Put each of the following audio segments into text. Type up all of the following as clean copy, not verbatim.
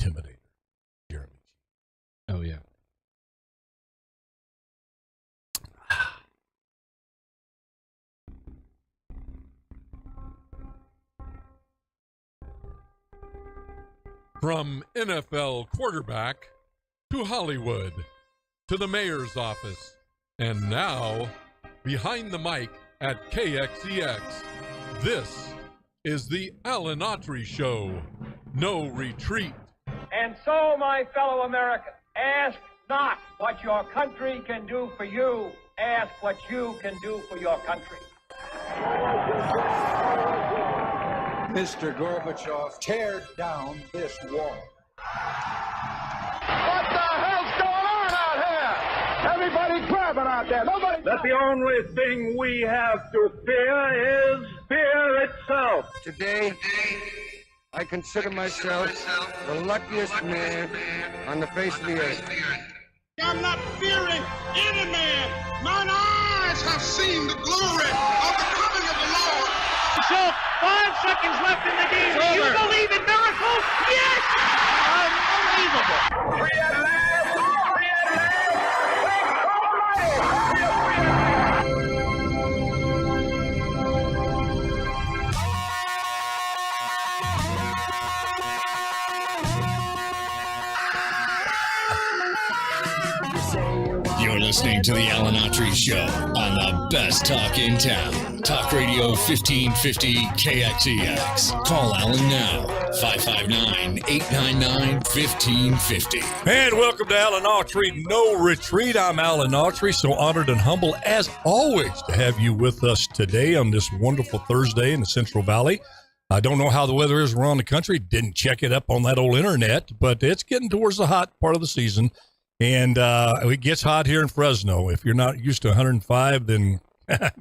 intimidator, Jeremy. Oh, yeah. From NFL quarterback to Hollywood to the mayor's office, and now behind the mic at KXEX, this is the Alan Autry Show. No retreat. And so, my fellow Americans, ask not what your country can do for you. Ask what you can do for your country. Mr. Gorbachev, tear down this wall. What the hell's going on out here? Everybody grabbing out there. Nobody. That the only thing we have to fear is fear itself. Today, I consider myself the luckiest man on the face of the earth. I'm not fearing any man. Mine eyes have seen the glory of the coming of the Lord. So, 5 seconds left in the game. Do you believe in miracles? Yes! Unbelievable. Free at last! Free at last! Thank You're listening to the Alan Autry Show on the best talk in town. Talk Radio 1550 KXEX. Call Alan now, 559-899-1550. And welcome to Alan Autry No Retreat. I'm Alan Autry, so honored and humble as always to have you with us today on this wonderful Thursday in the Central Valley. I don't know how the weather is around the country. Didn't check it up on that old internet, but it's getting towards the hot part of the season. And it gets hot here in Fresno. If you're not used to 105, then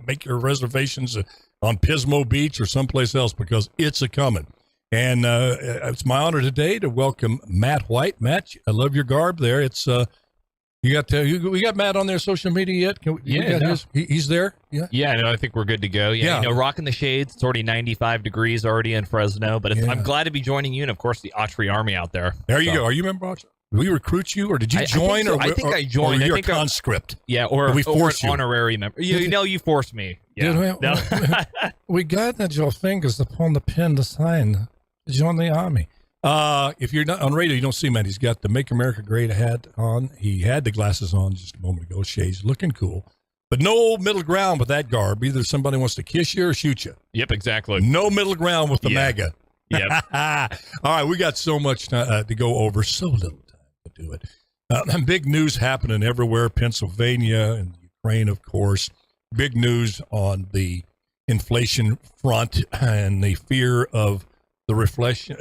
make your reservations on Pismo Beach or someplace else because it's a-coming. And it's my honor today to welcome Matt White. Matt, I love your garb there. It's we got Matt on their social media yet? He's there? Yeah, no, I think we're good to go. Yeah. You know, rocking the shades. It's already 95 degrees already in Fresno, but I'm glad to be joining you and, of course, the Autry Army out there. There you go. Are you a member of Autry? Did we recruit you, or did you join? I think I joined. Or you're a conscript. Or we or an you? honorary member. You forced me. Yeah. We got that your fingers upon the pen to sign to join the army. If you're not on radio, you don't see Matt. He's got the Make America Great hat on. He had the glasses on just a moment ago. Shades, looking cool. But no middle ground with that garb. Either somebody wants to kiss you or shoot you. Yep, exactly. No middle ground with the MAGA. Yep. All right, we got so much to go over, so little time to do it. Big news happening everywhere, Pennsylvania and Ukraine, of course. Big news on the inflation front, and the fear of the recession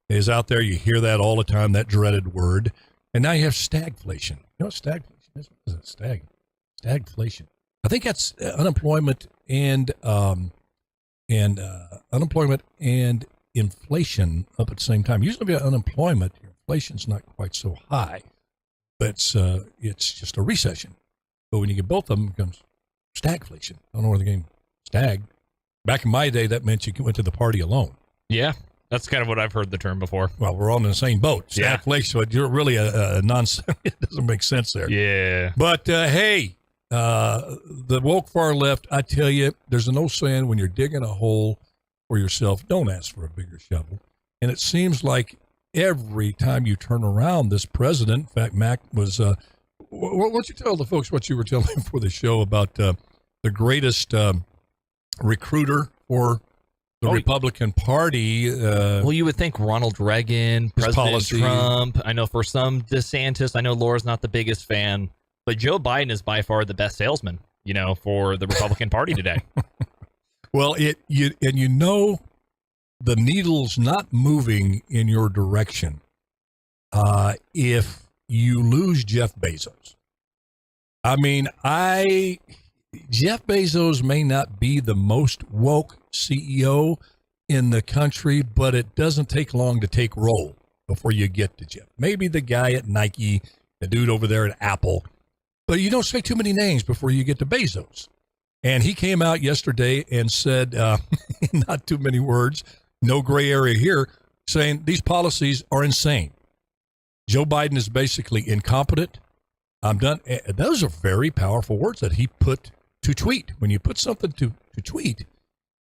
is out there. You hear that all the time, that dreaded word. And now you have stagflation. You know what stagflation is? What is it? Stagflation. I think that's unemployment and inflation up at the same time. Usually, with unemployment, your inflation's not quite so high, but it's just a recession. But when you get both of them, it becomes stagflation. I don't know where the game stag. Back in my day, that meant you went to the party alone. Yeah, that's kind of what I've heard the term before. Well, we're all in the same boat. Stagflation, but you're really a nonsense. It doesn't make sense there. Yeah. But hey, the woke far left, I tell you, there's an old saying, when you're digging a hole for yourself, don't ask for a bigger shovel. And it seems like every time you turn around, this president, in fact, Mac was, why don't you tell the folks what you were telling for the show about the greatest recruiter for the Republican Party. Well, you would think Ronald Reagan, President Trump. I know for some DeSantis, I know Laura's not the biggest fan, but Joe Biden is by far the best salesman, for the Republican Party today. Well, the needle's not moving in your direction if you lose Jeff Bezos. I mean, Jeff Bezos may not be the most woke CEO in the country, but it doesn't take long to take roll before you get to Jeff. Maybe the guy at Nike, the dude over there at Apple, but you don't say too many names before you get to Bezos. And he came out yesterday and said, not too many words, no gray area here, saying these policies are insane. Joe Biden is basically incompetent. I'm done. Those are very powerful words that he put to tweet. When you put something to tweet,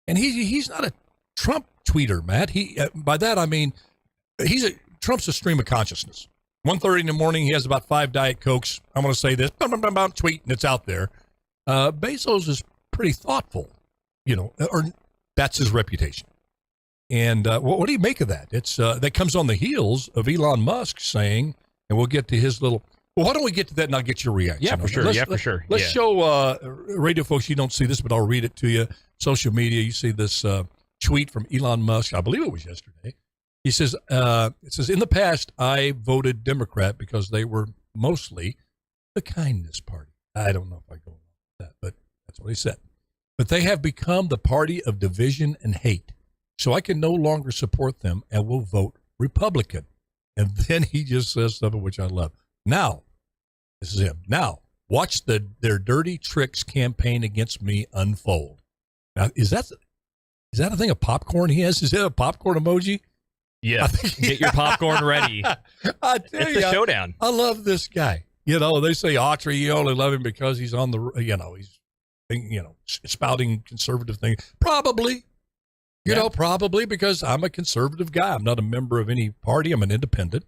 and he's not a Trump tweeter, Matt. By that I mean Trump's a stream of consciousness. 1:30 in the morning, he has about 5 Diet Cokes. I'm going to say this, tweet, and it's out there. Bezos is pretty thoughtful, or that's his reputation. And what do you make of that? It's that comes on the heels of Elon Musk saying, and we'll get to his little. Well, why don't we get to that and I'll get your reaction? Yeah, for sure. Let's show radio folks. You don't see this, but I'll read it to you. Social media, you see this tweet from Elon Musk. I believe it was yesterday. He says, "It says in the past I voted Democrat because they were mostly the kindness party." I don't know if I go along with that, but that's what he said. But they have become the party of division and hate. So I can no longer support them and will vote Republican. And then he just says something which I love. Now, this is him. Now, watch their dirty tricks campaign against me unfold. Now, is that a thing of popcorn he has? Is that a popcorn emoji? Yeah. Get your popcorn ready. I tell it's the showdown. I love this guy. They say Autry, you only love him because he's on the, he's, spouting conservative things. Probably. Probably because I'm a conservative guy. I'm not a member of any party. I'm an independent.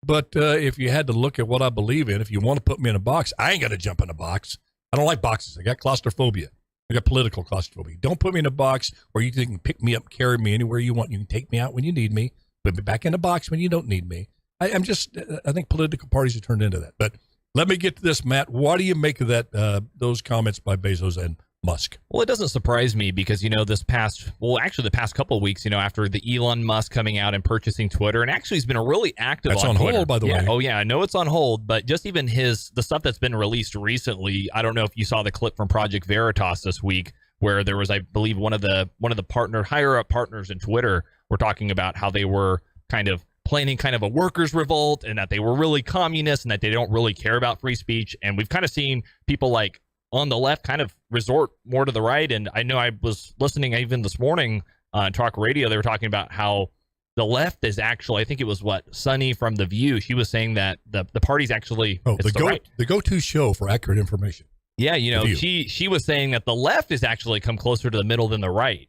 But if you had to look at what I believe in, if you want to put me in a box, I ain't going to jump in a box. I don't like boxes. I got claustrophobia. I got political claustrophobia. Don't put me in a box where you can pick me up, carry me anywhere you want. You can take me out when you need me, put me back in a box when you don't need me. I think political parties have turned into that. But let me get to this, Matt. What do you make of that? Those comments by Bezos and Musk? Well, it doesn't surprise me because, the past couple of weeks, after the Elon Musk coming out and purchasing Twitter, and actually he's been really active That's on Twitter. Hold, by the way. Oh, yeah, I know it's on hold, but just even the stuff that's been released recently, I don't know if you saw the clip from Project Veritas this week where there was, I believe, one of the higher up partners in Twitter were talking about how they were kind of planning kind of a workers' revolt and that they were really communist and that they don't really care about free speech. And we've kind of seen people like on the left kind of resort more to the right. And I know I was listening even this morning on talk radio. They were talking about how the left is actually, I think it was Sunny from The View. She was saying that the party's actually the go-to show for accurate information. Yeah, she was saying that the left has actually come closer to the middle than the right.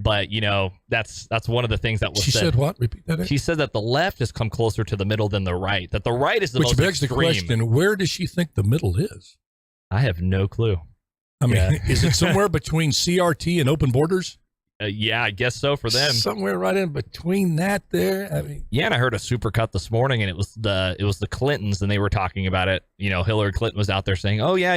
But, that's one of the things that was said. She said what? Repeat that. She said that the left has come closer to the middle than the right. That the right is the most extreme. Which begs the question, where does she think the middle is? I have no clue. I mean, is it somewhere between CRT and open borders? Yeah, I guess so for them. Somewhere right in between that there. I mean, yeah, and I heard a supercut this morning, and it was the Clintons, and they were talking about it. Hillary Clinton was out there saying, "Oh yeah,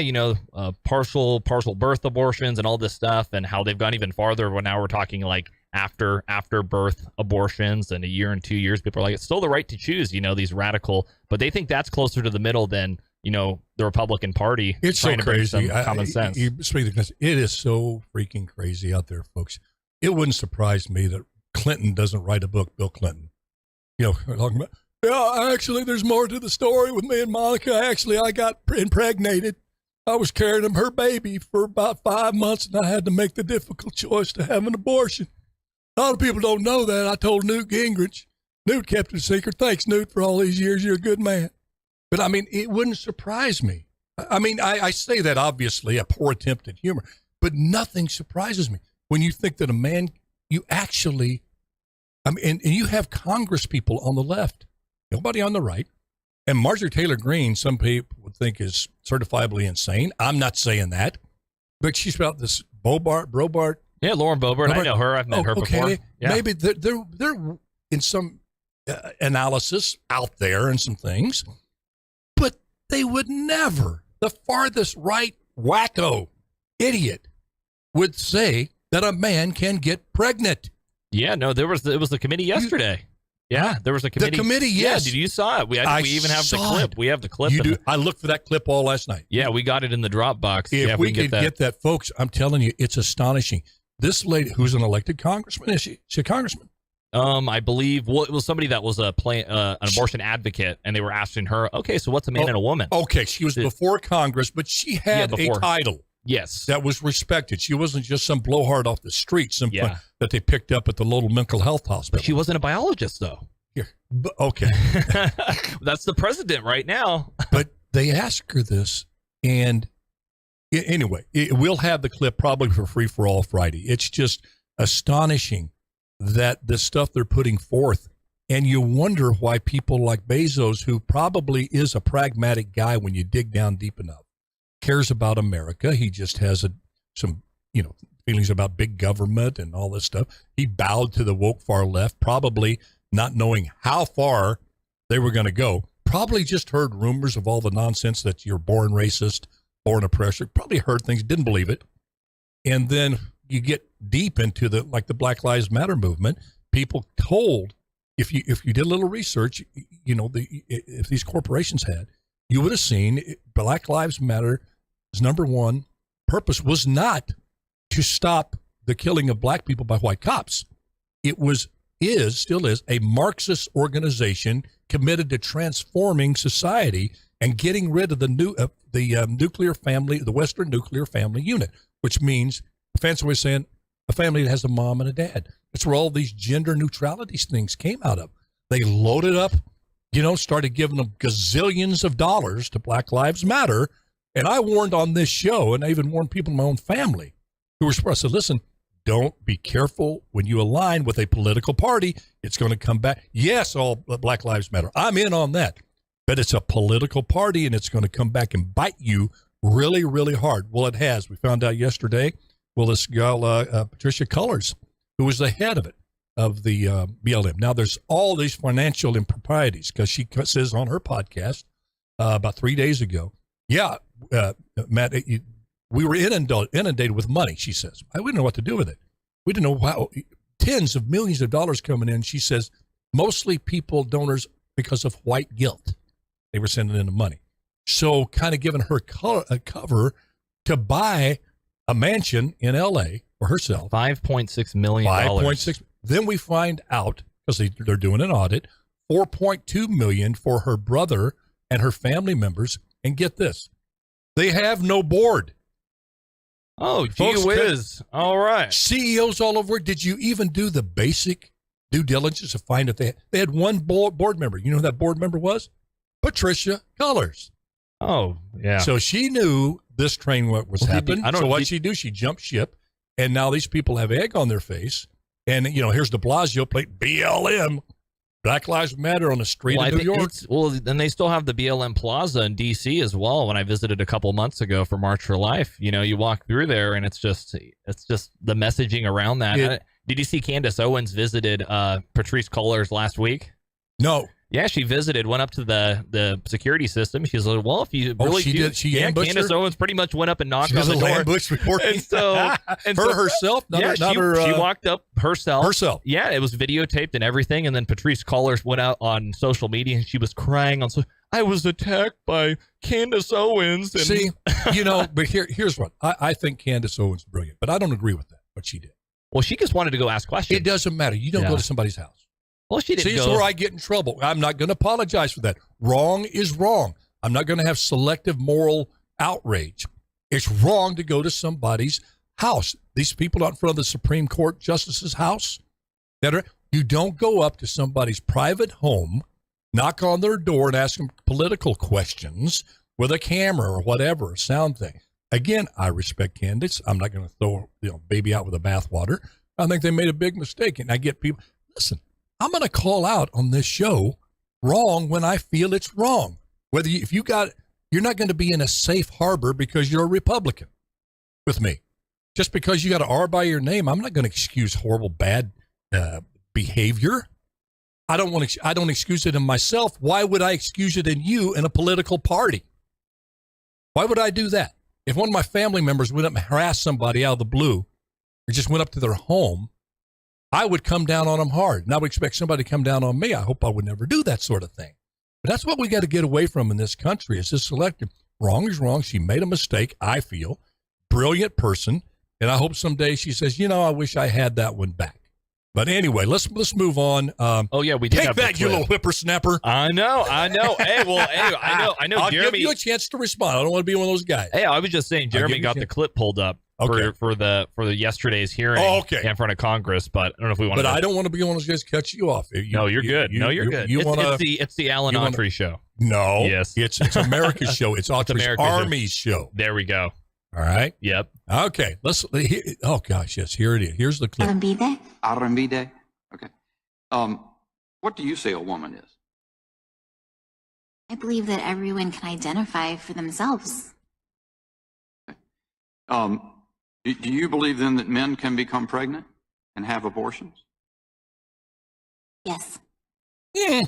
partial birth abortions and all this stuff," and how they've gone even farther. When now we're talking like after birth abortions and a year and 2 years. People are like, it's still the right to choose. These radical, but they think that's closer to the middle than the Republican Party. It's so crazy. Common sense. It is so freaking crazy out there, folks. It wouldn't surprise me that Clinton doesn't write a book, Bill Clinton. Talking about, actually, there's more to the story with me and Monica. Actually, I got impregnated. I was carrying her baby for about 5 months, and I had to make the difficult choice to have an abortion. A lot of people don't know that. I told Newt Gingrich. Newt kept it a secret. Thanks, Newt, for all these years. You're a good man. But, I mean, it wouldn't surprise me. I mean, I say that obviously a poor attempt at humor, but nothing surprises me. When you think that a man, you actually, and you have Congress people on the left, nobody on the right. And Marjorie Taylor Greene, some people would think is certifiably insane. I'm not saying that. But she's about this Brobart. Yeah, Lauren Boebert. I know her. I've met her before. Yeah. Maybe they're in some analysis out there and some things. But they would never, the farthest right wacko idiot would say that a man can get pregnant. Yeah, no, it was the committee yesterday. There was a committee. The committee, yes. Yeah, did you saw it? We even have the clip. We have the clip. You do. I looked for that clip all last night. Yeah, we got it in the Dropbox. If we could get that, folks, I'm telling you, it's astonishing. This lady, who's an elected congressman, is she a congressman? I believe, it was somebody that was an abortion advocate, and they were asking her, okay, so what's a man and a woman? Okay, she was before Congress, but she had a title. Yes. that was respected. She wasn't just some blowhard off the street, Yeah. that they picked up at the local mental health hospital. But she wasn't a biologist, though. Here, okay. That's the president right now. But they asked her this, and anyway, we'll have the clip probably for Free for All Friday. It's just astonishing that the stuff they're putting forth, and you wonder why people like Bezos, who probably is a pragmatic guy when you dig down deep enough, cares about America. He just has some feelings about big government and all this stuff. He bowed to the woke far left, probably not knowing how far they were going to go. Probably just heard rumors of all the nonsense that you're born racist, born oppressor. Probably heard things, didn't believe it. And then you get deep into the Black Lives Matter movement. People told, if you did a little research, if these corporations had, you would have seen Black Lives Matter's number one purpose was not to stop the killing of black people by white cops. It still is a Marxist organization committed to transforming society and getting rid of the nuclear family, the Western nuclear family unit, which means, a fancy way of saying, a family that has a mom and a dad. That's where all these gender neutrality things came out of. They loaded up, started giving them gazillions of dollars to Black Lives Matter. And I warned on this show, and I even warned people in my own family who were supposed to listen, don't be careful when you align with a political party. It's going to come back. Yes, all Black Lives Matter. I'm in on that. But it's a political party, and it's going to come back and bite you really, really hard. Well, it has. We found out yesterday. Well, this girl, Patricia Cullors, who was the head of it, of the BLM. Now, there's all these financial improprieties because she says on her podcast about 3 days ago, Matt, we were inundated with money, she says. We didn't know what to do with it. We didn't know how. Tens of millions of dollars coming in. She says, mostly donors because of white guilt. They were sending in the money. So kind of giving her a cover to buy a mansion in L.A. for herself. $5.6 million. $5.6. Then we find out, because they're doing an audit, $4.2 million for her brother and her family members. And get this, they have no board. Oh, gee whiz. All right. CEOs all over. Did you even do the basic due diligence to find if they had one board member? You know who that board member was? Patricia Cullors. Oh, yeah. So she knew this train was happening. So what'd she do? She jumped ship, and now these people have egg on their face. And, here's de Blasio plate, BLM, Black Lives Matter on the street of New York. And they still have the BLM Plaza in D.C. as well. When I visited a couple months ago for March for Life, you walk through there, and it's just the messaging around that. Did you see Candace Owens visited Patrice Cullors last week? No. Yeah, she visited, went up to the security system. She was like, well, if you really Candace Owens pretty much went up and knocked on the door. Ambush reporting. Herself? She walked up herself. Yeah, it was videotaped and everything. And then Patrice Cullors went out on social media and she was crying I was attacked by Candace Owens. And see, but here's what. I think Candace Owens is brilliant, but I don't agree with that, what she did. Well, she just wanted to go ask questions. It doesn't matter. You don't go to somebody's house. Well, she didn't See, it's where I get in trouble. I'm not going to apologize for that. Wrong is wrong. I'm not going to have selective moral outrage. It's wrong to go to somebody's house. These people out in front of the Supreme Court justice's house, you don't go up to somebody's private home, knock on their door and ask them political questions with a camera or whatever, a sound thing. Again, I respect candidates. I'm not going to throw baby out with the bathwater. I think they made a big mistake. And I get people, listen, I'm going to call out on this show wrong when I feel it's wrong. Whether you're not going to be in a safe harbor because you're a Republican with me. Just because you got an R by your name, I'm not going to excuse horrible, bad behavior. I don't excuse it in myself. Why would I excuse it in you in a political party? Why would I do that? If one of my family members went up and harassed somebody out of the blue or just went up to their home, I would come down on them hard. And I would expect somebody to come down on me. I hope I would never do that sort of thing. But that's what we got to get away from in this country is this selective. Wrong is wrong. She made a mistake, I feel. Brilliant person. And I hope someday she says, I wish I had that one back. But anyway, let's move on. Oh yeah, we did take have the that, you clip. little whippersnapper. I know. Hey, I know. I'll Jeremy, give you a chance to respond. I don't want to be one of those guys. Hey, I was just saying, Jeremy got the clip pulled up for the yesterday's hearing in front of Congress. But I don't know if we want. But I don't want to be one of those guys cut you off. No, you're good. You're good. It's the Alan Autry show. No, yes, it's America's show. It's Autry's Army's show. There we go. All right. Yep. Okay. Oh gosh, yes. Here it is. Here's the clip. Armide. Okay. What do you say a woman is? I believe that everyone can identify for themselves. Do you believe then that men can become pregnant and have abortions? Yes. Yeah.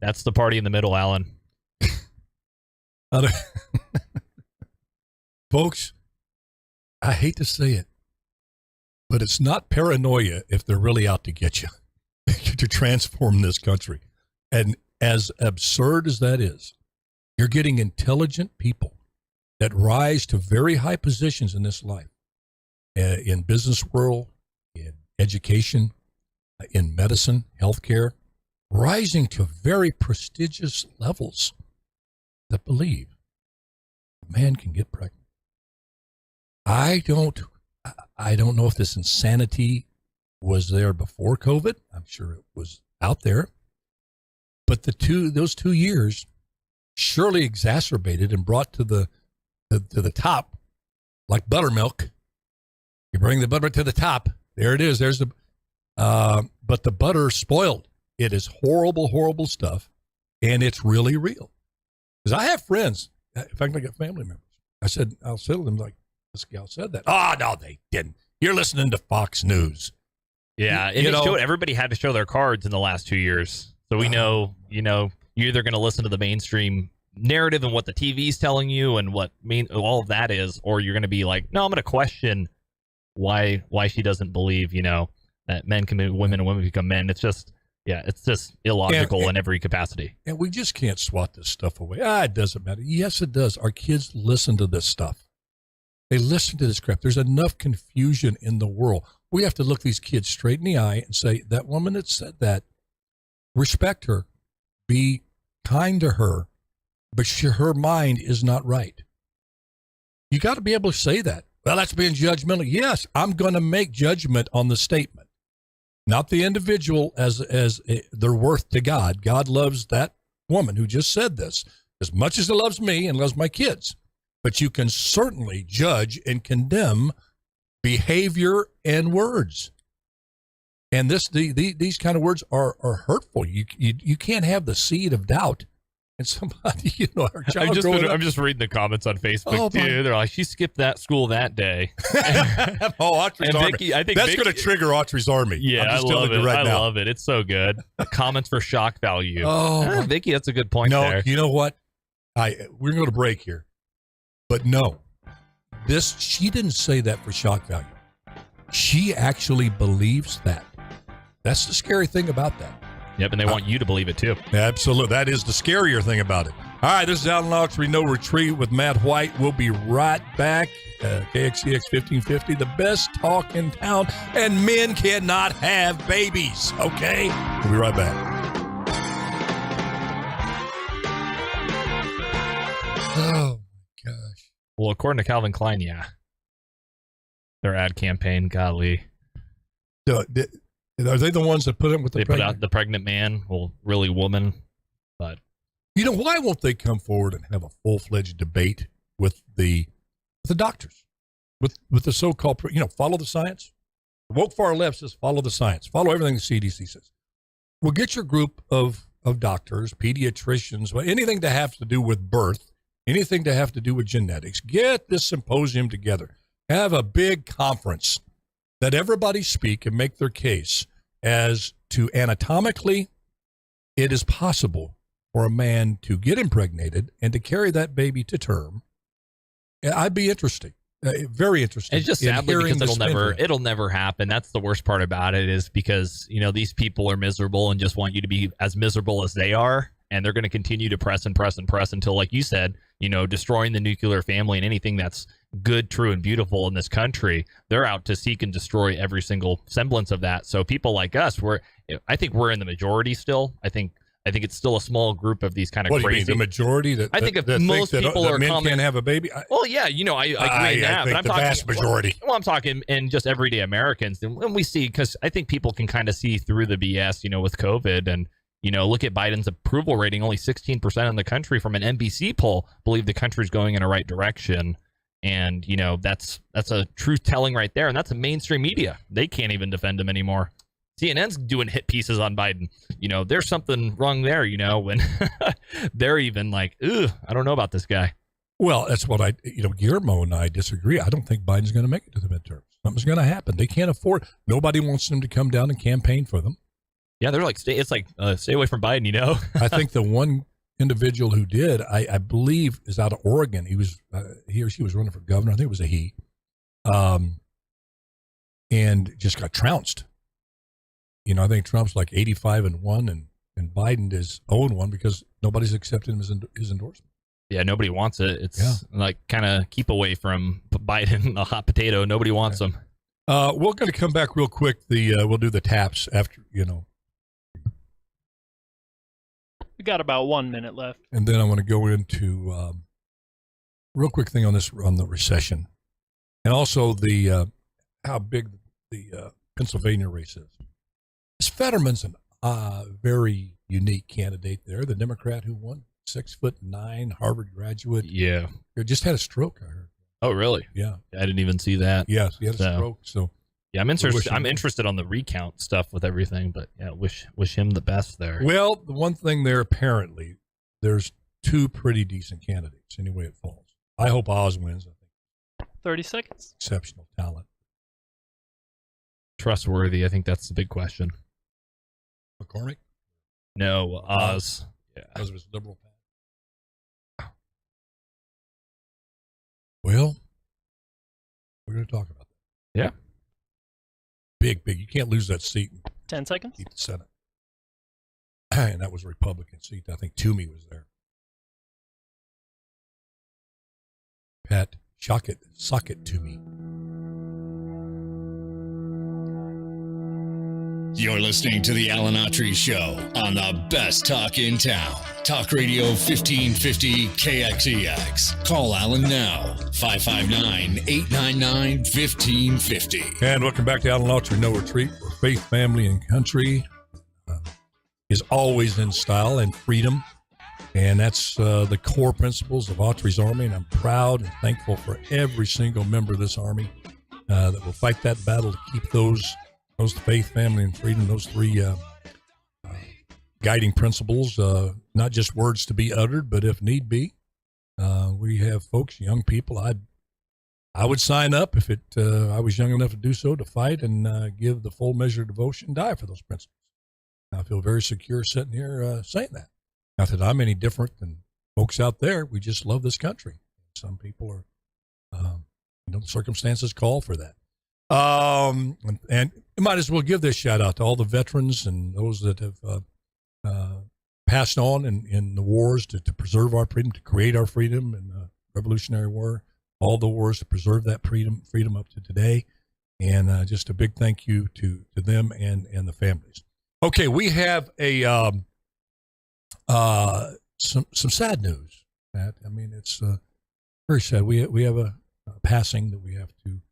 That's the party in the middle, Alan. Folks, I hate to say it, but it's not paranoia if they're really out to get you, to transform this country. And as absurd as that is, you're getting intelligent people that rise to very high positions in this life, in business world, in education, in medicine, healthcare, rising to very prestigious levels that believe a man can get pregnant. I don't know if this insanity was there before COVID. I'm sure it was out there. But those 2 years surely exacerbated and brought to the top like buttermilk. You bring the butter to the top. There it is. There's the but the butter spoiled. It is horrible, horrible stuff, and it's really real. Because I have friends. In fact, I got family members. I'll say to them like, this gal said that. Oh, no, they didn't. You're listening to Fox News. Yeah, everybody had to show their cards in the last 2 years. So we know, you're either going to listen to the mainstream narrative and what the TV's telling you and what all of that is, or you're going to be like, no, I'm going to question why she doesn't believe, that men can be women and women become men. It's just illogical in every capacity. And we just can't swat this stuff away. It doesn't matter. Yes, it does. Our kids listen to this stuff. They listen to this crap. There's enough confusion in the world. We have to look these kids straight in the eye and say, that woman that said that, respect her, be kind to her, but her mind is not right. You got to be able to say that. Well, that's being judgmental. Yes, I'm going to make judgment on the statement, not the individual as their worth to God. God loves that woman who just said this as much as he loves me and loves my kids. But you can certainly judge and condemn behavior and words. And these kind of words are hurtful. You can't have the seed of doubt in somebody, our child I'm just reading the comments on Facebook, too. They're like, she skipped that school that day. Autry's Army. Vicky, I think that's going to trigger Autry's Army. Yeah, I love it. I love it. It's so good. Comments for shock value. Vicky, that's a good point there. No, you know what? We're going to go to break here. But no, she didn't say that for shock value. She actually believes that. That's the scary thing about that. Yep, and they want you to believe it too. Absolutely. That is the scarier thing about it. All right, this is Alan Autry, No Retreat with Matt White. We'll be right back. KXCX 1550, the best talk in town. And men cannot have babies, okay? We'll be right back. Oh, my gosh. Well, according to Calvin Klein, yeah. Their ad campaign, golly. Are they the ones that put it with the put out the pregnant man, well, really woman, but why won't they come forward and have a full-fledged debate with the doctors, with the so-called, follow the science? The woke far left says follow the science, follow everything the CDC says. Well, get your group of doctors, pediatricians, anything to have to do with birth, anything to have to do with genetics. Get this symposium together. Have a big conference. Let everybody speak and make their case as to anatomically, it is possible for a man to get impregnated and to carry that baby to term. I'd be interested, very interested. It's just sadly because it'll never happen. That's the worst part about it, is because these people are miserable and just want you to be as miserable as they are, and they're going to continue to press and press and press until, like you said, destroying the nuclear family and anything that's good, true, and beautiful in this country, they're out to seek and destroy every single semblance of that. So people like us, I think we're in the majority still. I think it's still a small group of these kind of What do crazy. you mean, the majority that I think that most think people that are men coming. can't have a baby? Well, yeah, I agree I now, think but I'm the talking vast majority. Well, I'm talking in just everyday Americans, and when we see, because I think people can kind of see through the BS, with COVID, and look at Biden's approval rating, only 16% in the country from an NBC poll believe the country's going in the right direction, and that's a truth telling right there, and that's a mainstream media. They can't even defend him anymore. CNN's doing hit pieces on Biden. There's something wrong there, when they're even like, ugh, I don't know about this guy. Well, that's what Guillermo and I disagree. I don't think Biden's going to make it to the midterms. Something's going to happen. They can't afford, nobody wants them to come down and campaign for them. Yeah, they're like, stay away from Biden, I think the one individual who did, I believe, is out of Oregon. He or she was running for governor. I think it was a he. And just got trounced. I think Trump's like 85-1, and Biden is 0-1 because nobody's accepted his endorsement. Yeah, nobody wants it. It's like kind of keep away from Biden, a hot potato. Nobody wants him. We're going to come back real quick. We'll do the taps after, We got about 1 minute left. And then I want to go into real quick thing on the recession, and also the how big the Pennsylvania race is. This Fetterman's a very unique candidate there. The Democrat who won, 6'9", Harvard graduate. Yeah, he just had a stroke, I heard. Oh, really? Yeah, I didn't even see that. Yes, he had a stroke. So yeah, I'm interested on the recount stuff with everything, but yeah, wish him the best there. Well, the one thing there, apparently, there's two pretty decent candidates. Anyway, it falls. I hope Oz wins. I think 30 seconds. Exceptional talent. Trustworthy. I think that's the big question. McCormick? No, Oz. Yeah, because of his liberal path. Well, we're going to talk about that. Yeah. Big. You can't lose that seat. 10 seconds. Keep the Senate. And that was a Republican seat. I think Toomey was there. Pat, sock it to me. You're listening to the Alan Autry Show on the best talk in town. Talk Radio 1550 KXEX. Call Alan now, 559-899-1550. And welcome back to Alan Autry No Retreat, where faith, family, and country is always in style and freedom. And that's the core principles of Autry's Army. And I'm proud and thankful for every single member of this Army that will fight that battle to keep those faith, family, and freedom, those three guiding principles, not just words to be uttered, but if need be. We have folks, young people, I would sign up if I was young enough to do so, to fight and give the full measure of devotion, die for those principles. I feel very secure sitting here saying that. Not that I'm any different than folks out there. We just love this country. Some people are, circumstances call for that. And you might as well give this shout out to all the veterans and those that have passed on in the wars to preserve our freedom, to create our freedom in the Revolutionary War, all the wars to preserve that freedom up to today. And just a big thank you to them and the families. Okay, we have some sad news, Matt. I mean, it's very sad. We have a passing that we have to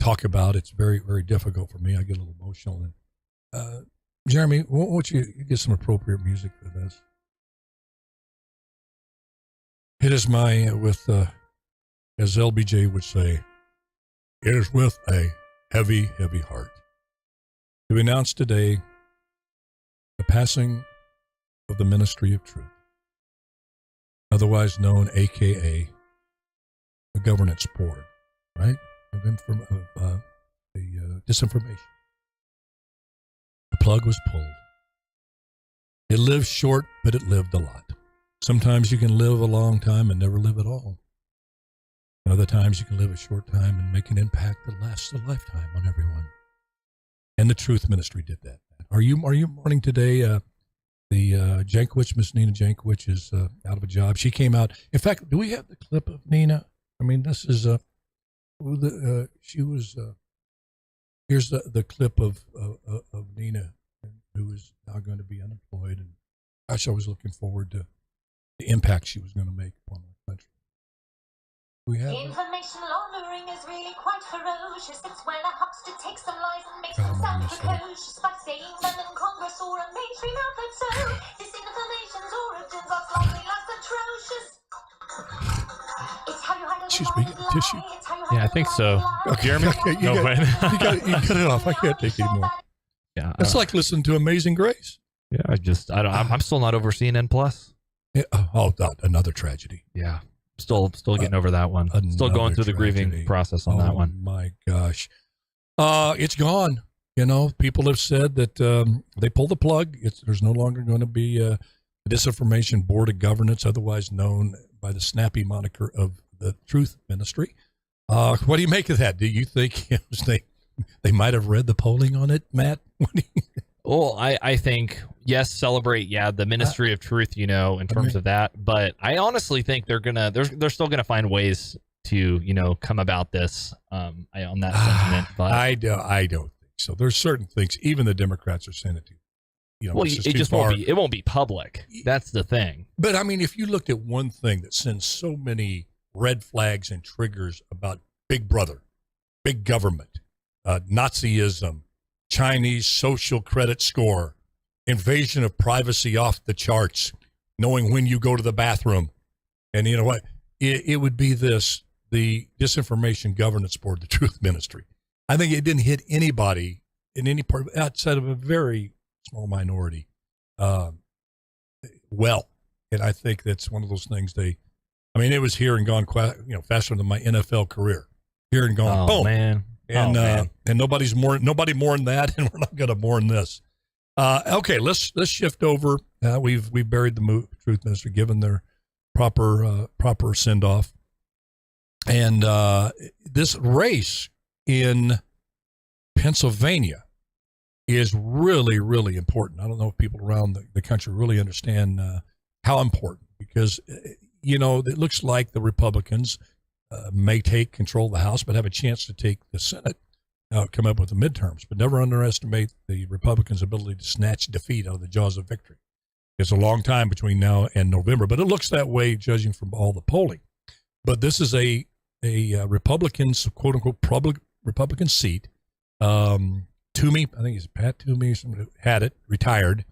talk about. It's very, very difficult for me. I get a little emotional. And Jeremy, won't you get some appropriate music for this? It is as LBJ would say, it is with a heavy, heavy heart to announce today the passing of the Ministry of Truth, otherwise known, AKA, the Governance Board, right? Of the disinformation. The plug was pulled. It lived short, but it lived a lot. Sometimes you can live a long time and never live at all. And other times you can live a short time and make an impact that lasts a lifetime on everyone. And the Truth Ministry did that. Are you mourning today? The Jankovic, Miss Nina Jankovic, is out of a job. She came out. In fact, do we have the clip of Nina? I mean, this is She was. Here's the clip of Nina, who is now going to be unemployed, and gosh, I was looking forward to the impact she was going to make on our country. We have information laundering is really quite ferocious. It's when a huckster takes some lies and makes them sound precocious by saying them in Congress or a mainstream outlet. So disinformation's origins are slightly less atrocious. It's how you hide Excuse me, tissue. Yeah, I think so. Okay, Jeremy? okay, No, you wait. cut it off. I can't take it anymore. Yeah, It's like listening to Amazing Grace. yeah. I'm still not over CNN Plus. Yeah, another tragedy. Yeah, still getting over that one. Still going through the grieving process on that one. My gosh, it's gone. You know, people have said that they pulled the plug. There's no longer going to be a disinformation board of governance, otherwise known by the snappy moniker of the Truth Ministry. What do you make of that? Do you think they might have read the polling on it, Matt? Well, I think, yes, celebrate, the Ministry of Truth, in terms of that. But I honestly think they're still gonna find ways to, come about this on that sentiment. But I don't think so. There's certain things, even the Democrats are saying it to. Well, it just won't be public. That's the thing. But I mean, if you looked at one thing that sends so many red flags and triggers about Big Brother, big government, Nazism, Chinese social credit score, invasion of privacy off the charts, knowing when you go to the bathroom, and you know what, it would be the Disinformation Governance Board, the Truth Ministry. I think it didn't hit anybody in any part outside of a very small minority well, and I think that's one of those things it was here and gone faster than my NFL career. Here and gone. Oh, boom. Man. And and nobody mourned that, and we're not going to mourn this. Okay, let's shift over. We've buried the Truth Ministry, given their proper send off, and this race in Pennsylvania is really, really important. I don't know if people around the country really understand how important, because, it looks like the Republicans may take control of the House, but have a chance to take the Senate, come up with the midterms. But never underestimate the Republicans' ability to snatch defeat out of the jaws of victory. It's a long time between now and November, but it looks that way judging from all the polling. But this is a Republican's, quote-unquote, Republican seat. Toomey, I think it's Pat Toomey, somebody had it, retired.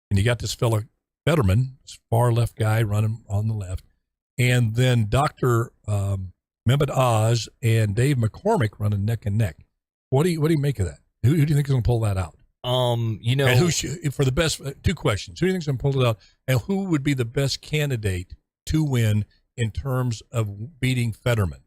And you got this fellow Fetterman, this far left guy running on the left. And then Dr. Mehmet Oz and Dave McCormick running neck and neck. What do you make of that? Who do you think is going to pull that out? And who for the best, two questions. Who do you think is going to pull it out? And who would be the best candidate to win in terms of beating Fetterman?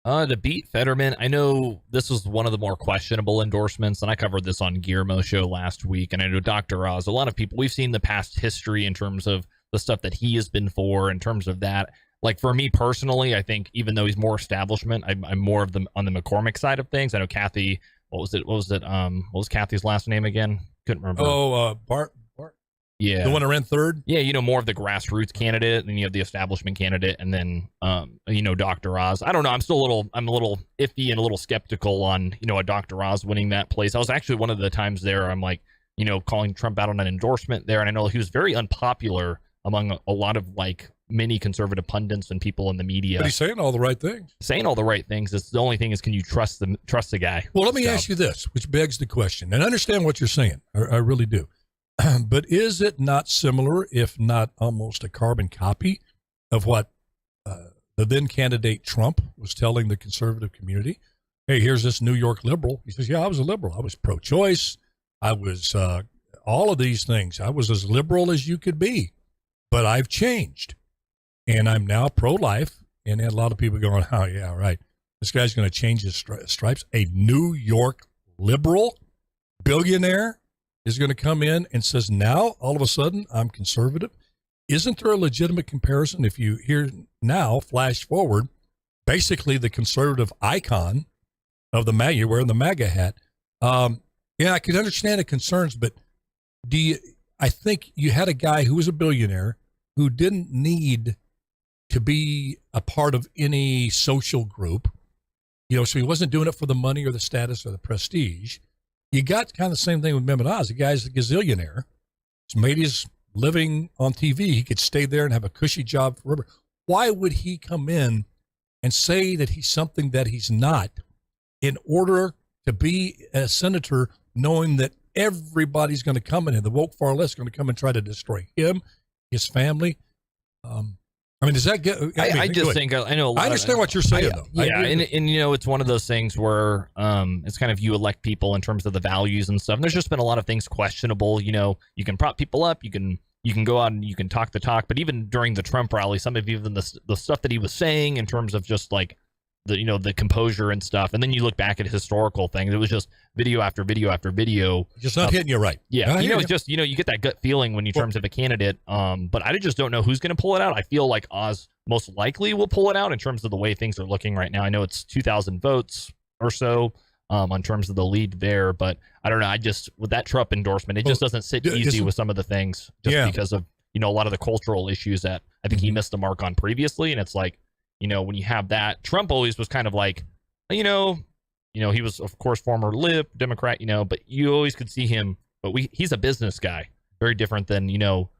To beat Fetterman, I know this was one of the more questionable endorsements, and I covered this on Guillermo's show last week. And I know Dr. Oz, a lot of people, we've seen the past history in terms of the stuff that he has been for, in terms of that. Like, for me personally, I think even though he's more establishment, I'm more of on the McCormick side of things. I know Kathy, what was Kathy's last name again? Couldn't remember. Bart. Yeah. The one who ran third? Yeah, more of the grassroots candidate, and then you have the establishment candidate, and then, Dr. Oz. I don't know. I'm a little iffy and a little skeptical on, a Dr. Oz winning that place. I was actually one of the times there, I'm like, calling Trump out on an endorsement there. And I know he was very unpopular among a lot of many conservative pundits and people in the media. But he's saying all the right things. Saying all the right things. It's the only thing is, can you trust the guy? Well, let me ask you this, which begs the question, and I understand what you're saying. I really do. But is it not similar, if not almost a carbon copy, of what the then candidate Trump was telling the conservative community? Hey, here's this New York liberal. He says, yeah, I was a liberal. I was pro-choice. I was all of these things. I was as liberal as you could be, but I've changed, and I'm now pro-life. And a lot of people going, oh, yeah, right. This guy's going to change his stripes. A New York liberal billionaire is going to come in and says, now, all of a sudden, I'm conservative. Isn't there a legitimate comparison if you hear now, flash forward, basically the conservative icon of the MAGA, you're wearing the MAGA hat. I can understand the concerns, but I think you had a guy who was a billionaire who didn't need to be a part of any social group. So he wasn't doing it for the money or the status or the prestige. You got kind of the same thing with Mehmet Oz. The guy's a gazillionaire. He's made his living on TV. He could stay there and have a cushy job forever. Why would he come in and say that he's something that he's not in order to be a senator, knowing that everybody's going to come in and the woke far left is going to come and try to destroy him, his family? Does that get? I just think I know. I understand what you're saying, though. Yeah, and it's one of those things where it's kind of you elect people in terms of the values and stuff. And there's just been a lot of things questionable. You can prop people up, you can go out and you can talk the talk. But even during the Trump rally, some of even the stuff that he was saying in terms of just like the composure and stuff. And then you look back at historical things. It was just video after video after video. Just not hitting you right. Yeah. Just, you get that gut feeling when you terms of a candidate. But I just don't know who's going to pull it out. I feel like Oz most likely will pull it out in terms of the way things are looking right now. I know it's 2,000 votes or so on terms of the lead there, but I don't know. With that Trump endorsement, it just doesn't sit easy with some of the things because of, a lot of the cultural issues that I think he missed the mark on previously. And it's like, when you have that, Trump always was kind of like, he was of course former Lib Democrat, but you always could see him, but he's a business guy, very different than,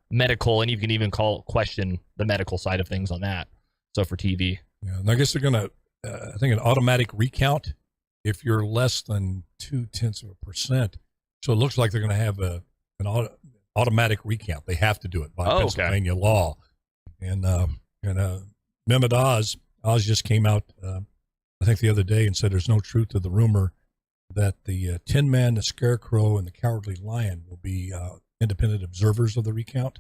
medical. And you can even question the medical side of things on that. So for TV. Yeah. And I guess they're going to, I think an automatic recount if you're less than 0.2%. So it looks like they're going to have an automatic recount. They have to do it by Pennsylvania law. And Mehmet Oz just came out, I think the other day, and said there's no truth to the rumor that the Tin Man, the Scarecrow, and the Cowardly Lion will be independent observers of the recount.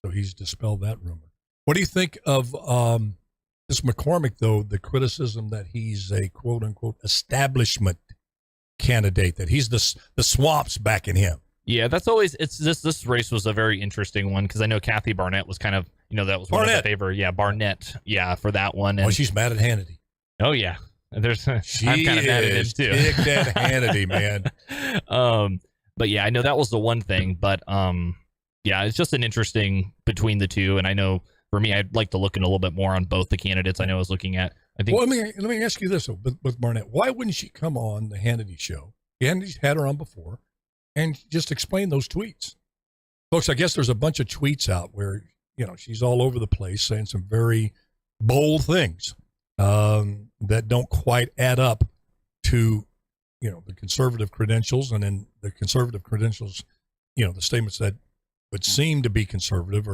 So he's dispelled that rumor. What do you think of this McCormick, though, the criticism that he's a quote-unquote establishment candidate, that he's the swamps backing him? Yeah, that's always, this race was a very interesting one because I know Kathy Barnett was kind of, that was one of the favor. Yeah, Barnett. Yeah, for that one. And, she's mad at Hannity. Oh, yeah. I'm kind of mad at him, too. Big Dad Hannity, man. But yeah, I know that was the one thing. But yeah, it's just an interesting between the two. And I know for me, I'd like to look in a little bit more on both the candidates. I know I was looking at. I think. Well, let me ask you this, with Barnett. Why wouldn't she come on the Hannity show? Hannity's had her on before. And just explain those tweets. Folks, I guess there's a bunch of tweets out where, she's all over the place saying some very bold things that don't quite add up to, the conservative credentials. And then the conservative credentials, the statements that would seem to be conservative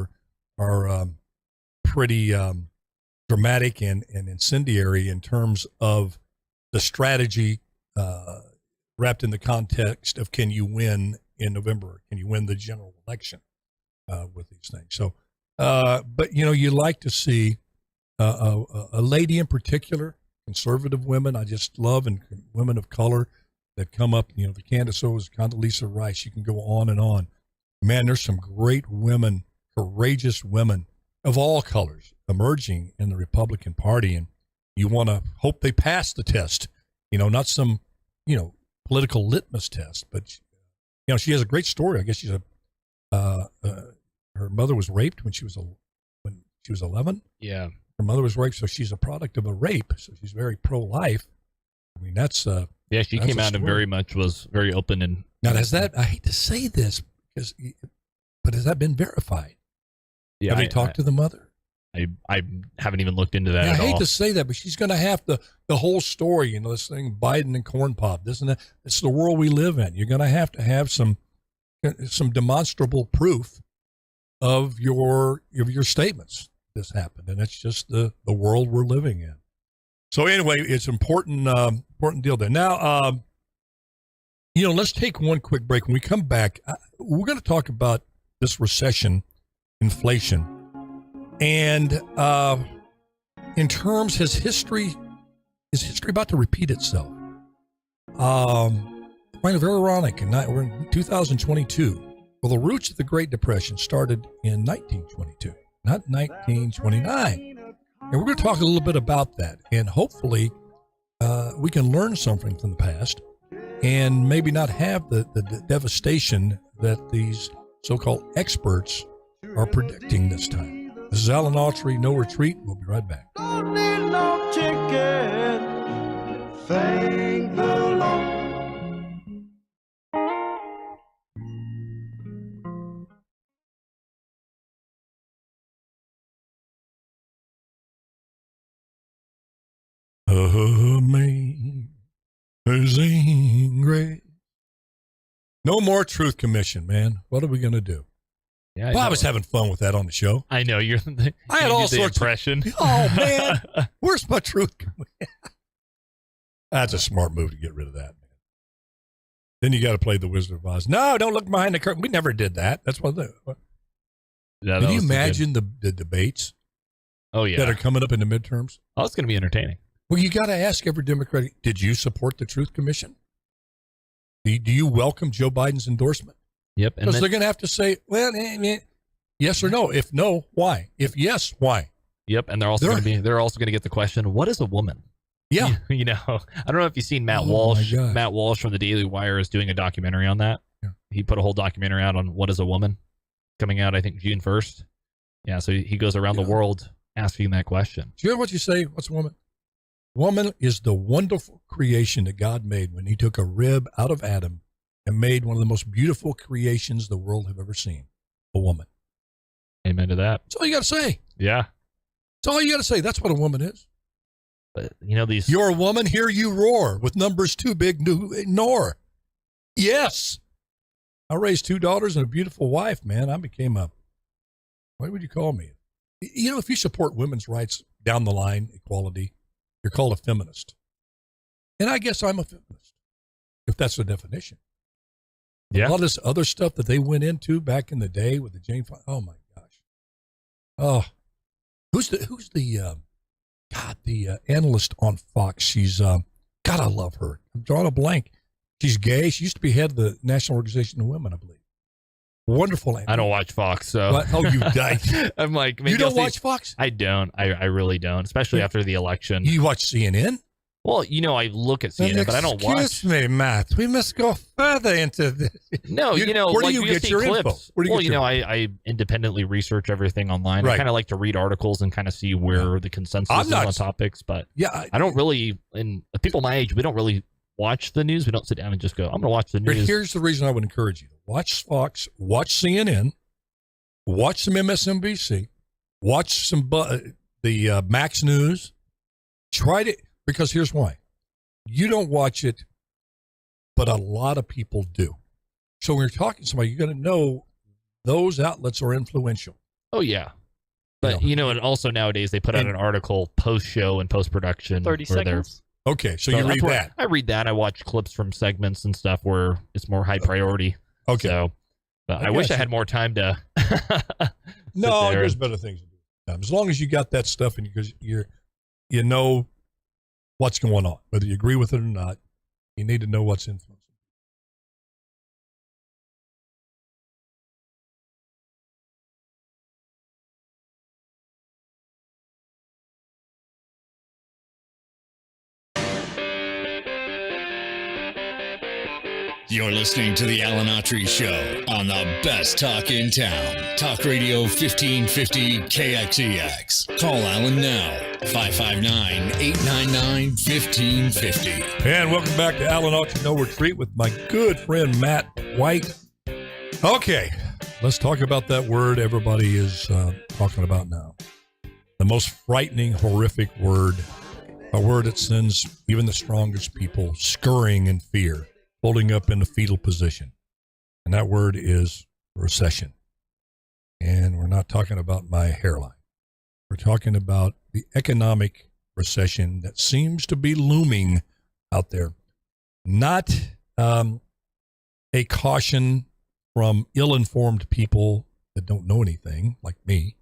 are pretty dramatic and incendiary in terms of the strategy wrapped in the context of can you win in November? Can you win the general election with these things? So, but, you like to see a lady in particular, conservative women, I just love, and women of color that come up, the Candace Owens, Condoleezza Rice, you can go on and on. Man, there's some great women, courageous women of all colors emerging in the Republican Party, and you want to hope they pass the test, not some, political litmus test, but she has a great story. I guess she's her mother was raped when she was 11. Yeah, her mother was raped, so she's a product of a rape. So she's very pro-life. I mean, that's she came out and very much was very open. And now I hate to say this but has that been verified? Yeah, have you talked to the mother? I haven't even looked into that at all. I hate to say that, but she's going to have the whole story, this thing, Biden and corn pop, this and that. It's the world we live in. You're going to have some demonstrable proof of your statements. This happened, and it's just the world we're living in. So anyway, it's important deal there. Now, let's take one quick break. When we come back, we're going to talk about this recession, inflation. And in terms, is history about to repeat itself? Kind of very ironic. We're in 2022. Well, the roots of the Great Depression started in 1922, not 1929. And we're going to talk a little bit about that. And hopefully we can learn something from the past and maybe not have the devastation that these so-called experts are predicting this time. This is Alan Autry, No Retreat. We'll be right back. Don't need no ticket, Thank the Lord. Amazing grace. No more Truth Commission, man. What are we going to do? Yeah, Well, I was having fun with that on the show. I know you're. I had all sorts impression. Oh man, where's my Truth Commission? That's a smart move to get rid of that, man. Then you got to play the Wizard of Oz. No, don't look behind the curtain. We never did that. That's what. Yeah, Can you imagine the debates? Oh yeah, that are coming up in the midterms. Oh, it's going to be entertaining. Well, you got to ask every Democrat, did you support the Truth Commission? Do you welcome Joe Biden's endorsement? Yep. Because they're going to have to say, well, yes or no. If no, why? If yes, why? Yep. And they're also going to get the question, what is a woman? Yeah. You know, I don't know if you've seen Matt Walsh. Matt Walsh from the Daily Wire is doing a documentary on that. Yeah. He put a whole documentary out on what is a woman, coming out, I think, June 1st. Yeah. So he goes around the world asking that question. Do you know what you say? What's a woman? Woman is the wonderful creation that God made when he took a rib out of Adam and made one of the most beautiful creations the world have ever seen. A woman. Amen to that. That's all you got to say. Yeah. That's all you got to say. That's what a woman is. But, you know, these. You're a woman, hear you roar with numbers too big to ignore. Yes. I raised 2 daughters and a beautiful wife, man. I became what would you call me? You know, if you support women's rights down the line, equality, you're called a feminist. And I guess I'm a feminist, if that's the definition. Yeah. A lot of this other stuff that they went into back in the day with the Jane Fonda. Oh my gosh. Oh, who's the analyst on Fox? She's, God, I love her. I'm drawing a blank. She's gay. She used to be head of the National Organization of Women, I believe. Wonderful analyst. I don't watch Fox, so. What? Oh, you died. I'm like, maybe you don't watch Fox? I don't. I really don't, especially after the election. You watch CNN? Well, you know, I look at CNN, but I don't watch. Excuse me, Matt. We must go further into this. No, where do you get your clips. info? Where do you get I independently research everything online. Right. I kind of like to read articles and kind of see where the consensus is on topics, but I don't really, and people my age, we don't really watch the news. We don't sit down and just go, I'm going to watch the news. Here's the reason I would encourage you. Watch Fox, watch CNN, watch some MSNBC, watch some the Max News. Try to, because here's why. You don't watch it, but a lot of people do. So when you're talking to somebody, you got to know those outlets are influential. Oh, yeah. But, you know, and also nowadays they put out an article post-show and post-production. 30 seconds. Okay, so you read that. I read that. I watch clips from segments and stuff where it's more high priority. Okay. So, but I wish I had more time to. No, there's better things to do. As long as you got that stuff and you know what's going on, whether you agree with it or not, you need to know what's influencing. You're listening to the Alan Autry Show on the best talk in town. Talk Radio 1550 KXEX. Call Alan now, 559-899-1550. And welcome back to Alan Autry No Retreat with my good friend Matt White. Okay, let's talk about that word everybody is talking about now. The most frightening, horrific word, a word that sends even the strongest people scurrying in fear, holding up in the fetal position. And that word is recession. And we're not talking about my hairline. We're talking about the economic recession that seems to be looming out there. Not a caution from ill-informed people that don't know anything, like me,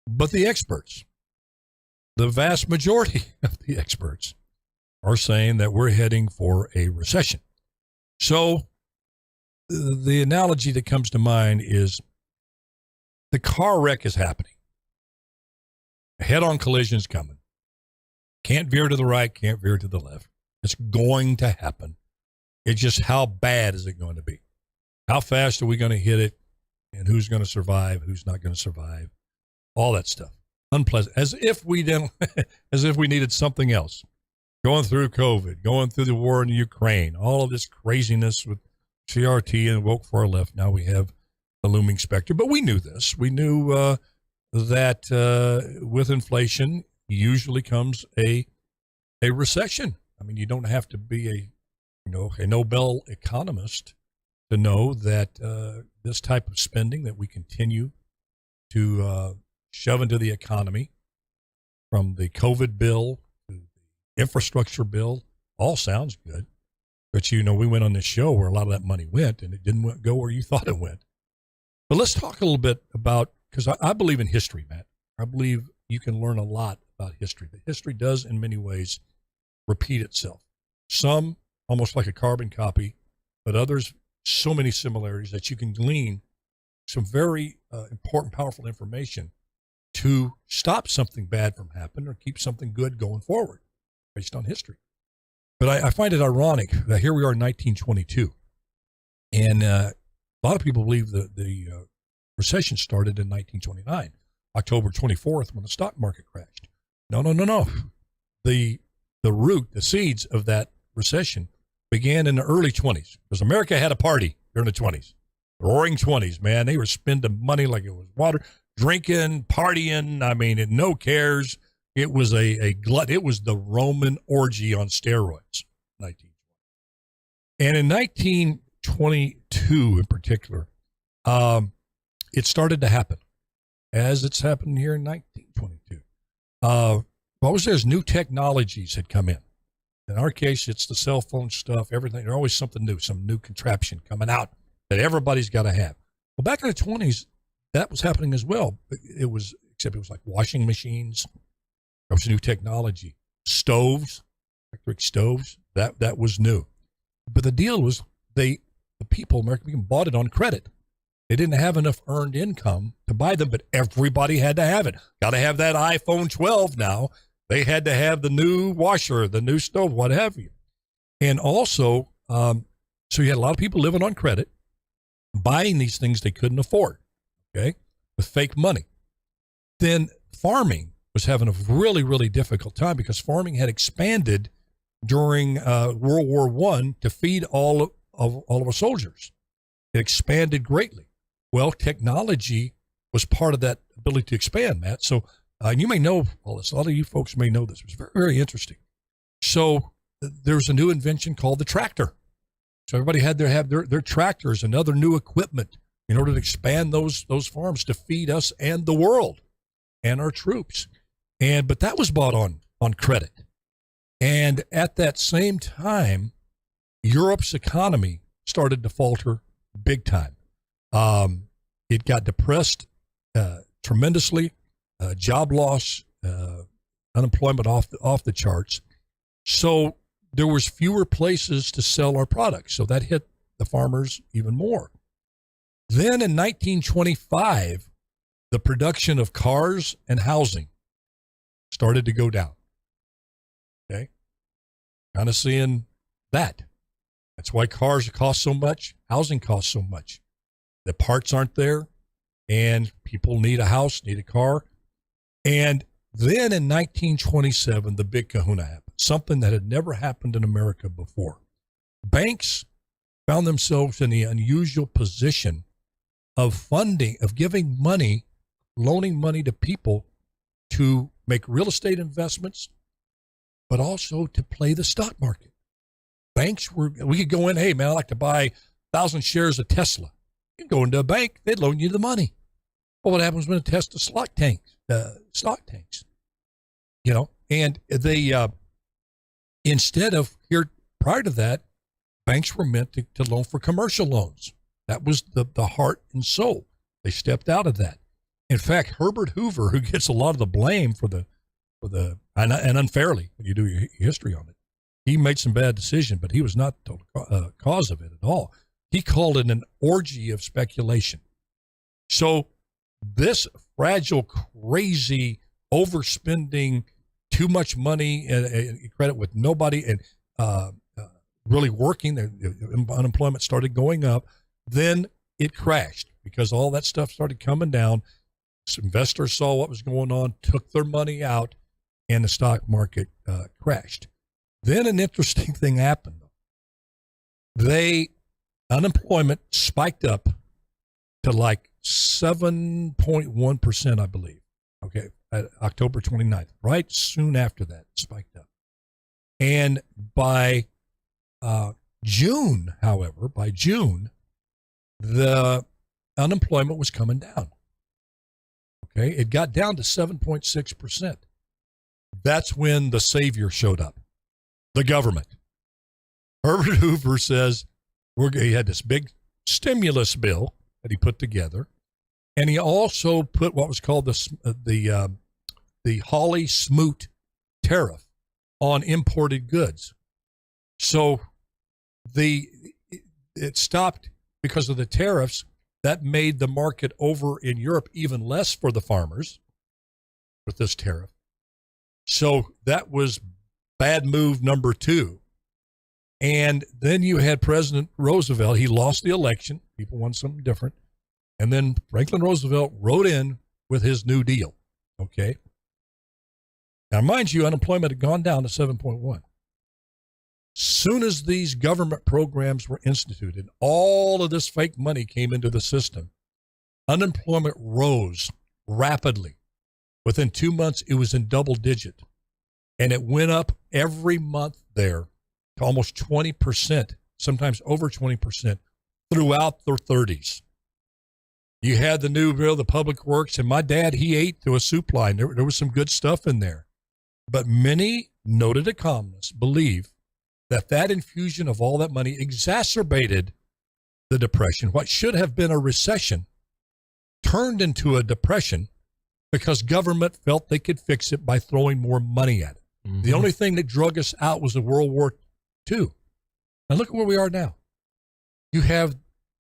but the experts. The vast majority of the experts are saying that we're heading for a recession. So the analogy that comes to mind is the car wreck is happening. A head-on collision is coming. Can't veer to the right, can't veer to the left. It's going to happen. It's just how bad is it going to be? How fast are we going to hit it? And who's going to survive? Who's not going to survive? All that stuff. Unpleasant. As if we needed something else. going through COVID, going through the war in Ukraine, all of this craziness with CRT and woke far left. Now we have the looming specter. But we knew this. We knew that with inflation usually comes a recession. I mean, you don't have to be a Nobel economist to know that this type of spending that we continue to shove into the economy, from the COVID bill to the infrastructure bill, all sounds good. But, we went on this show where a lot of that money went, and it didn't go where you thought it went. But let's talk a little bit about, because I believe in history, Matt. I believe you can learn a lot about history. That history does, in many ways, repeat itself. Some almost like a carbon copy, but others so many similarities that you can glean some very important, powerful information to stop something bad from happening or keep something good going forward based on history. But I find it ironic that here we are in 1922, and a lot of people believe that the recession started in 1929, October 24th, when the stock market crashed. No. The root, the seeds of that recession began in the early 20s, because America had a party during the 20s. The roaring 20s, man. They were spending money like it was water, drinking, partying. I mean, no cares. It was a glut. It was the Roman orgy on steroids. 1920. And in 1922, in particular, it started to happen, as it's happened here in 1922. What was there? New technologies had come in. In our case, it's the cell phone stuff, everything. There's always something new, some new contraption coming out that everybody's got to have. Well, back in the 20s, that was happening as well. Except it was like washing machines. There was new technology. Stoves, electric stoves, that was new. But the deal was the people, American people, bought it on credit. They didn't have enough earned income to buy them, but everybody had to have it. Got to have that iPhone 12 now. They had to have the new washer, the new stove, what have you. And also, so you had a lot of people living on credit, buying these things they couldn't afford, okay, with fake money. Then farming was having a really, really difficult time because farming had expanded during World War I to feed all of our soldiers. It expanded greatly. Well, technology was part of that ability to expand, Matt. So you may know all this. A lot of you folks may know this. It was very, very interesting. So there's a new invention called the tractor. So everybody had to have their tractors and other new equipment in order to expand those farms to feed us and the world and our troops. But that was bought on credit. And at that same time, Europe's economy started to falter big time. It got depressed tremendously. Job loss, unemployment off the charts. So there was fewer places to sell our products. So that hit the farmers even more. Then in 1925, the production of cars and housing started to go down. Okay. Kind of seeing that. That's why cars cost so much. Housing costs so much. The parts aren't there, and people need a house, need a car. And then in 1927, the big kahuna happened, something that had never happened in America before. Banks found themselves in the unusual position of funding, of giving money, loaning money to people to make real estate investments, but also to play the stock market. We could go in, hey, man, I'd like to buy 1,000 shares of Tesla. You can go into a bank, they'd loan you the money. Well, what happens when it tests the stock tanks? And they, instead of here, prior to that, banks were meant to loan for commercial loans. That was the heart and soul. They stepped out of that. In fact, Herbert Hoover, who gets a lot of the blame for the and unfairly when you do your history on it, he made some bad decisions, but he was not the cause of it at all. He called it an orgy of speculation. So this fragile, crazy, overspending, too much money and credit with nobody and really working, the unemployment started going up. Then it crashed because all that stuff started coming down. Some investors saw what was going on, took their money out, and the stock market crashed. Then an interesting thing happened. Unemployment spiked up to like 7.1%, I believe. Okay, at October 29th, right soon after that, it spiked up. And by June, however, the unemployment was coming down. Okay, it got down to 7.6%. That's when the savior showed up, the government. Herbert Hoover says he had this big stimulus bill that he put together, and he also put what was called the Hawley-Smoot tariff on imported goods. So it stopped because of the tariffs. That made the market over in Europe even less for the farmers with this tariff. So that was bad move number 2. And then you had President Roosevelt. He lost the election. People wanted something different. And then Franklin Roosevelt wrote in with his New Deal. Okay. Now, mind you, unemployment had gone down to 7.1. Soon as these government programs were instituted, all of this fake money came into the system. Unemployment rose rapidly. Within 2 months, it was in double digit. And it went up every month there to almost 20%, sometimes over 20% throughout the 30s. You had the new bill, the Public Works, and my dad, he ate through a soup line. There was some good stuff in there. But many noted economists believe that infusion of all that money exacerbated the depression. What should have been a recession turned into a depression because government felt they could fix it by throwing more money at it. Mm-hmm. The only thing that drug us out was the World War II. Now look at where we are now. You have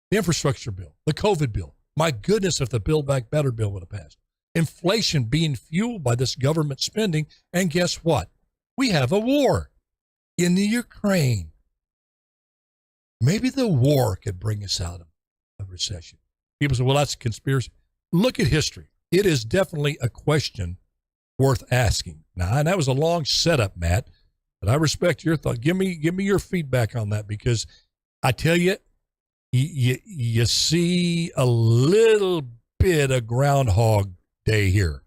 the infrastructure bill, the COVID bill. My goodness, if the Build Back Better bill would have passed. Inflation being fueled by this government spending. And guess what? We have a war in the Ukraine. Maybe the war could bring us out of a recession. People say, well, that's a conspiracy. Look at history. It is definitely a question worth asking. Now, and that was a long setup, Matt, but I respect your thought. Give me your feedback on that, because I tell you, you see a little bit of Groundhog Day here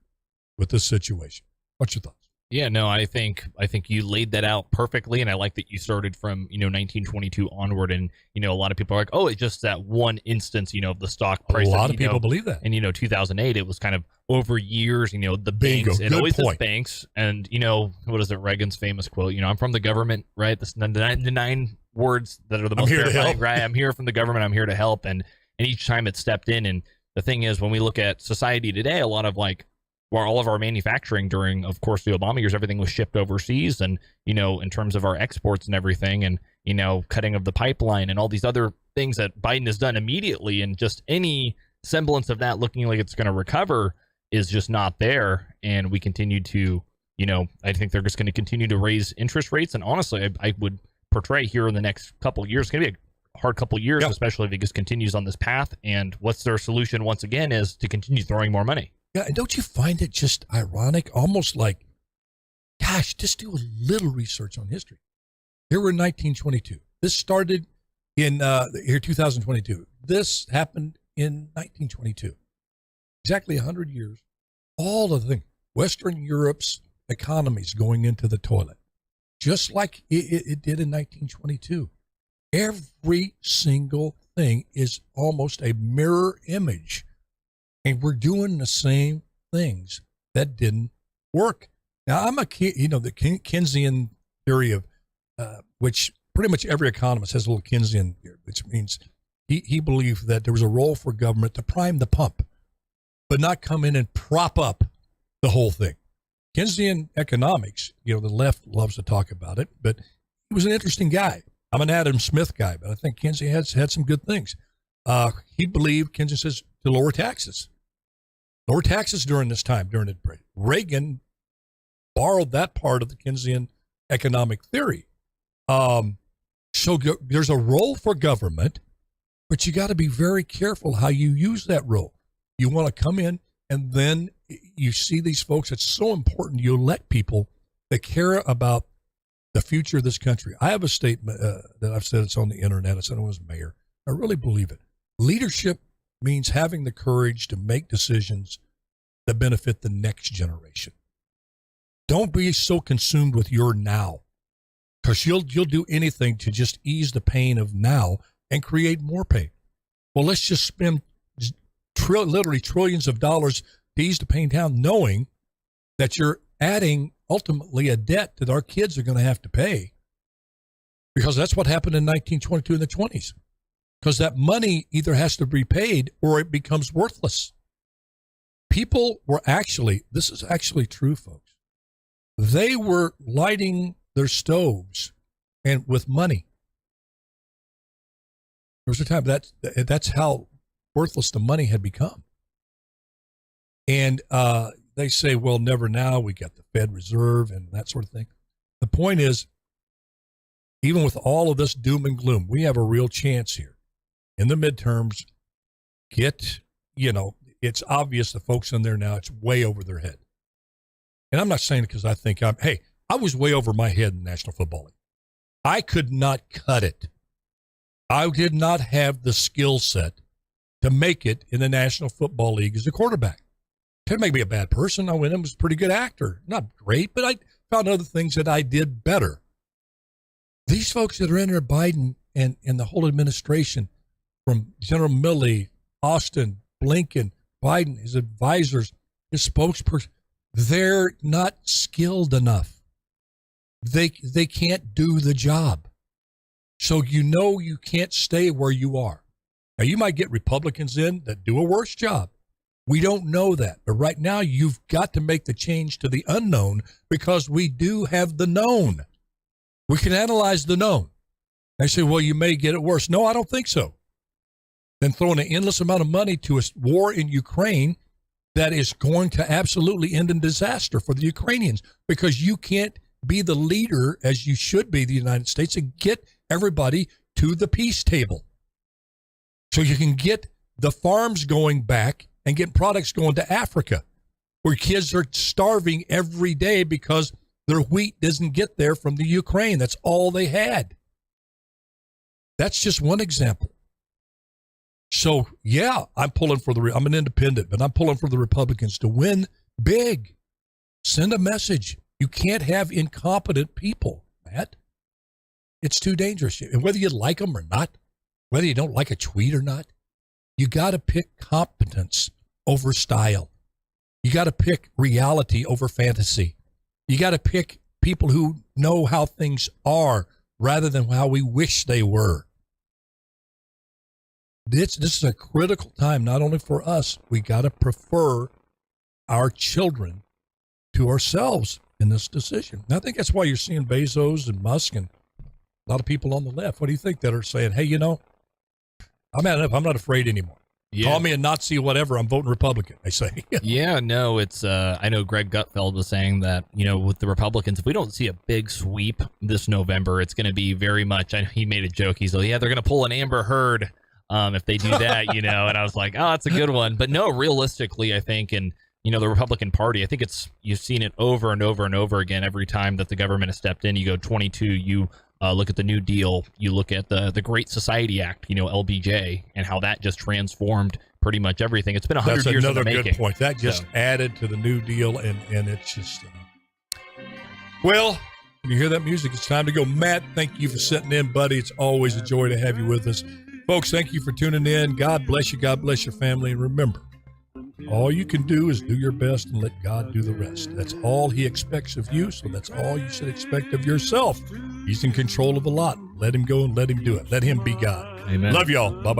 with this situation. What's your thoughts? Yeah, no, I think you laid that out perfectly, and I like that you started from 1922 onward, and a lot of people are like, oh, it's just that one instance, of the stock price. A lot of people believe that, and 2008, it was kind of over years, the banks, it always is banks, and what is it, Reagan's famous quote? I'm from the government, right? The 9 words that are the most terrifying, right? I'm here from the government. I'm here to help, and each time it stepped in, and the thing is, when we look at society today, a lot of where all of our manufacturing during, of course, the Obama years, everything was shipped overseas, and, in terms of our exports and everything, and, cutting of the pipeline and all these other things that Biden has done immediately, and just any semblance of that looking like it's going to recover is just not there. And we continue to, I think they're just going to continue to raise interest rates. And honestly, I would portray here in the next couple of years, it's going to be a hard couple of years, especially if it just continues on this path. And what's their solution once again is to continue throwing more money. Yeah, and don't you find it just ironic, almost like, gosh, just do a little research on history. Here we're in 1922. This started in 2022. This happened in 1922. Exactly 100 years. All of the things. Western Europe's economies going into the toilet, just like it did in 1922. Every single thing is almost a mirror image. And we're doing the same things that didn't work. Now, I'm the Keynesian theory of, which pretty much every economist has a little Keynesian theory, which means he believed that there was a role for government to prime the pump, but not come in and prop up the whole thing. Keynesian economics, the left loves to talk about it, but he was an interesting guy. I'm an Adam Smith guy, but I think Keynesian had some good things. He believed, Keynesian says, to lower taxes. Lower taxes during this time, during the break. Reagan borrowed that part of the Keynesian economic theory. So there's a role for government, but you got to be very careful how you use that role. You want to come in, and then you see these folks. It's so important you let people that care about the future of this country. I have a statement that I've said, it's on the internet. I said I was mayor. I really believe it. Leadership means having the courage to make decisions that benefit the next generation. Don't be so consumed with your now, because you'll do anything to just ease the pain of now and create more pain. Well, let's just spend literally trillions of dollars to ease the pain down, knowing that you're adding ultimately a debt that our kids are going to have to pay, because that's what happened in 1922 in the 20s, because that money either has to be paid or it becomes worthless. People were actually, this is actually true, folks, they were lighting their stoves and with money. There was a time that's how worthless the money had become. And they say, well, never now. We got the Fed Reserve and that sort of thing. The point is, even with all of this doom and gloom, we have a real chance here in the midterms. It's obvious the folks in there now, it's way over their head. And I'm not saying it because I think I was way over my head in the National Football League. I could not cut it. I did not have the skill set to make it in the National Football League as a quarterback. Didn't make me a bad person. I went in, was a pretty good actor. Not great, but I found other things that I did better. These folks that are in there, Biden and the whole administration, from General Milley, Austin, Blinken, Biden, his advisors, his spokesperson, they're not skilled enough. They can't do the job. So you can't stay where you are. Now, you might get Republicans in that do a worse job. We don't know that. But right now, you've got to make the change to the unknown, because we do have the known. We can analyze the known. They say, well, you may get it worse. No, I don't think so. Then throwing an endless amount of money to a war in Ukraine that is going to absolutely end in disaster for the Ukrainians, because you can't be the leader as you should be, the United States, and get everybody to the peace table. So you can get the farms going back and get products going to Africa, where kids are starving every day because their wheat doesn't get there from the Ukraine. That's all they had. That's just one example. So, yeah, I'm an independent, but I'm pulling for the Republicans to win big. Send a message. You can't have incompetent people, Matt. It's too dangerous. And whether you like them or not, whether you don't like a tweet or not, you got to pick competence over style. You got to pick reality over fantasy. You got to pick people who know how things are rather than how we wish they were. This is a critical time, not only for us. We got to prefer our children to ourselves in this decision. And I think that's why you're seeing Bezos and Musk and a lot of people on the left. What do you think that are saying, hey, I'm not afraid anymore. Yeah. Call me a Nazi, whatever. I'm voting Republican, they say. Yeah, no, it's, I know Greg Gutfeld was saying that, with the Republicans, if we don't see a big sweep this November, it's going to be very much, he made a joke. He's like, yeah, they're going to pull an Amber Heard if they do that, and I was like, oh, that's a good one. But no, realistically, I think, and, the Republican Party, I think you've seen it over and over and over again. Every time that the government has stepped in, you go 22, you look at the New Deal, you look at the Great Society Act, LBJ, and how that just transformed pretty much everything. It's been 100 years in the making. That's another good point. That just added to the New Deal, and it's just... Well, when you hear that music, it's time to go. Matt, thank you for sitting in, buddy. It's always a joy to have you with us. Folks, thank you for tuning in. God bless you. God bless your family. And remember, all you can do is do your best and let God do the rest. That's all he expects of you, so that's all you should expect of yourself. He's in control of a lot. Let him go and let him do it. Let him be God. Amen. Love y'all. Bye-bye.